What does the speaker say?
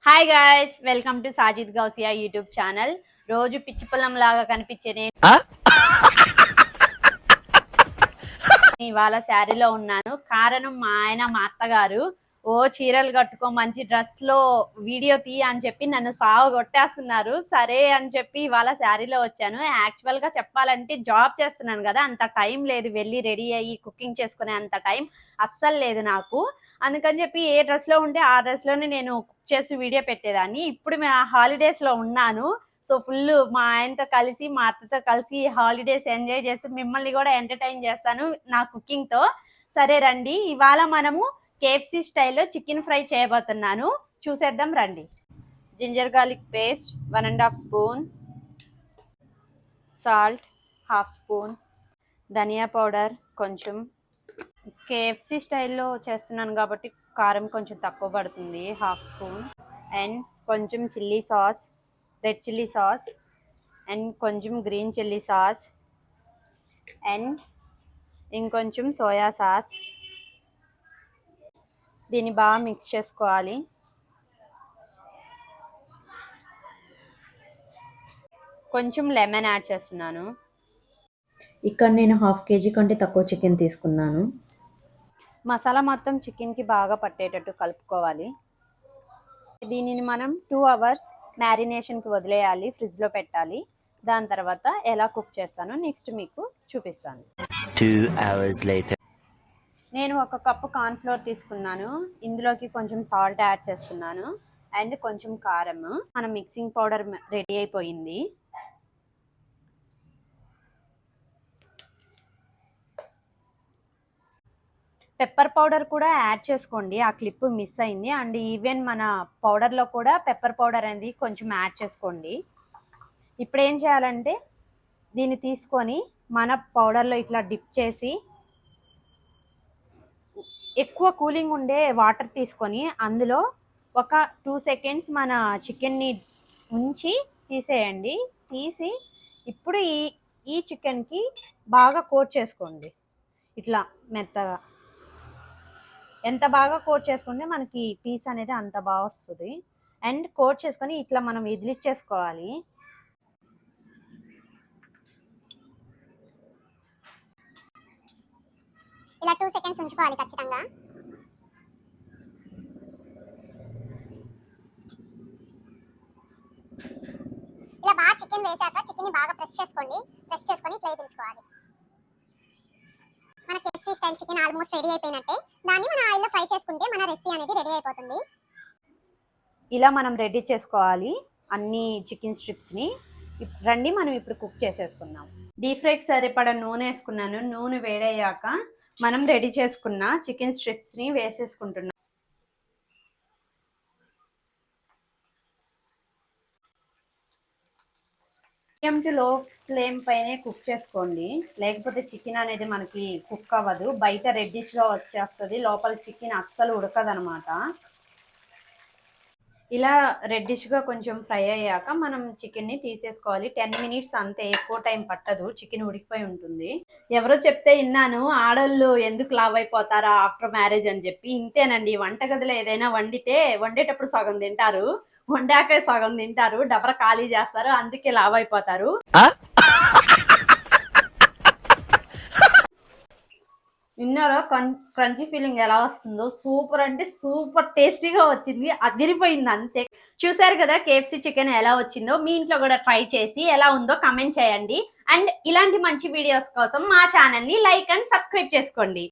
Hi guys, welcome to Sajid Gousia YouTube channel. రోజు పిచ్చి పొలం లాగా కనిపించే నేను ఇవాళ శారీలో ఉన్నాను. కారణం మా ఆయన మా అత్తగారు చీరలు కట్టుకో మంచి డ్రెస్ లో వీడియో తీ అని చెప్పి నన్ను సాగు కొట్టేస్తున్నారు. సరే అని చెప్పి ఇవాళ శారీలో వచ్చాను. యాక్చువల్ గా చెప్పాలంటే జాబ్ చేస్తున్నాను కదా, అంత టైం లేదు వెళ్ళి రెడీ అయ్యి కుకింగ్ చేసుకునే అంత టైం అస్సలు లేదు నాకు. అందుకని చెప్పి ఏ డ్రెస్ లో ఉంటే ఆ డ్రెస్ లోనే నేను కుక్ చేసి వీడియో పెట్టేదాన్ని. ఇప్పుడు హాలిడేస్ లో ఉన్నాను. సో ఫుల్ మా ఆయనతో కలిసి మా అత్తతో కలిసి హాలిడేస్ ఎంజాయ్ చేసి మిమ్మల్ని కూడా ఎంటర్టైన్ చేస్తాను నా కుకింగ్ తో. సరే రండి, ఇవాళ మనము కేఎఫ్సి స్టైల్లో చికెన్ ఫ్రై చేయబోతున్నాను. చూసేద్దాం రండి. Ginger garlic paste 1.5 spoon, salt 1/2 spoon, ధనియా పౌడర్ కొంచెం. కేఎఫ్సి స్టైల్లో చేస్తున్నాను కాబట్టి కారం కొంచెం తక్కువ పడుతుంది, 1/2 స్పూన్. అండ్ కొంచెం chilli sauce, red chilli sauce, and కొంచెం గ్రీన్ చిల్లీ సాస్, అండ్ ఇంకొంచెం సోయా సాస్. దీన్ని బాగా మిక్స్ చేసుకోవాలి. కొంచెం లెమన్ యాడ్ చేస్తున్నాను. ఇక్కడ నేను 1/2 kg కంటే తక్కువ చికెన్ తీసుకున్నాను. మసాలా మొత్తం చికెన్కి బాగా పట్టేటట్టు కలుపుకోవాలి. దీనిని మనం 2 hours మ్యారినేషన్కి వదిలేయాలి, ఫ్రిడ్జ్లో పెట్టాలి. దాని తర్వాత ఎలా కుక్ చేస్తానో నెక్స్ట్ మీకు చూపిస్తాను. 2 hours later. నేను 1 కప్పు కార్న్ఫ్లోర్ తీసుకున్నాను. ఇందులోకి కొంచెం సాల్ట్ యాడ్ చేస్తున్నాను అండ్ కొంచెం కారం. మన మిక్సింగ్ పౌడర్ రెడీ అయిపోయింది. పెప్పర్ పౌడర్ కూడా యాడ్ చేసుకోండి, ఆ క్లిప్ మిస్ అయింది. అండ్ ఈవెన్ మన పౌడర్లో కూడా పెప్పర్ పౌడర్ అనేది కొంచెం యాడ్ చేసుకోండి. ఇప్పుడు ఏం చేయాలంటే దీన్ని తీసుకొని మన పౌడర్లో ఇట్లా డిప్ చేసి ఎక్కువ కూలింగ్ ఉండే వాటర్ తీసుకొని అందులో ఒక 2 seconds మన చికెన్ని ఉంచి తీసేయండి. తీసి ఇప్పుడు ఈ చికెన్కి బాగా కోట్ చేసుకోండి. ఇట్లా మెత్తగా ఎంత బాగా కోట్ చేసుకుంటే మనకి పీస్ అనేది అంత బాగా వస్తుంది. అండ్ కోట్ చేసుకొని ఇట్లా మనం ఇదిలిచ్చేసుకోవాలి. ఇలా 2 seconds ఉంచుకోవాలి ఖచ్చితంగా. ఇలా బాగా చికెన్ వేసాక చికెన్ని బాగా ప్రెస్ చేసుకొని ఇట్లా వేయించుకోవాలి. మన KFC style chicken almost ready అయిపోయినట్టే. దాన్ని మన ఆయిల్లో ఫ్రై చేసుకుంటే మన రెసిపీ అనేది రెడీ అయిపోతుంది. ఇలా మనం రెడీ చేసుకోవాలి అన్ని చికెన్ స్ట్రిప్స్ని. రండి మనం ఇప్పుడు కుక్ చేసేసుకుందాం. డీప్ ఫ్రైకి సరిపడా నూనె వేసుకున్నాను. నూనె వేడయ్యాక మనం రెడీ చేసుకున్న చికెన్ స్ట్రిప్స్ని వేసేసుకుంటున్నాం. మీడియం టు లో ఫ్లేమ్ పైనే కుక్ చేసుకోండి, లేకపోతే చికెన్ అనేది మనకి కుక్ అవ్వదు. బయట రెడ్డిష్లో వచ్చేస్తుంది, లోపల చికెన్ అస్సలు ఉడకదనమాట. ఇలా రెడ్డిష్గా కొంచెం ఫ్రై అయ్యాక మనం చికెన్ని తీసేసుకోవాలి. 10 minutes అంతే, ఎక్కువ టైం పట్టదు, చికెన్ ఉడికిపోయి ఉంటుంది. ఎవరో చెప్తే విన్నాను, ఆడళ్ళు ఎందుకు లావ్ అయిపోతారా ఆఫ్టర్ మ్యారేజ్ అని చెప్పి. ఇంతేనండి, వంటగదిలో ఏదైనా వండేటప్పుడు సగం తింటారు, వండాక సగం తింటారు, డబర ఖాళీ చేస్తారు, అందుకే లావ్ అయిపోతారు. విన్నారా క్రంచీ ఫీలింగ్ ఎలా వస్తుందో? సూపర్ అంటే సూపర్ టేస్టీగా వచ్చింది, అదిరిపోయింది అంతే. చూసారు కదా కేఎఫ్సి చికెన్ ఎలా వచ్చిందో. మీ ఇంట్లో కూడా ట్రై చేసి ఎలా ఉందో కామెంట్ చేయండి. అండ్ ఇలాంటి మంచి వీడియోస్ కోసం మా ఛానల్ని లైక్ అండ్ సబ్స్క్రైబ్ చేసుకోండి.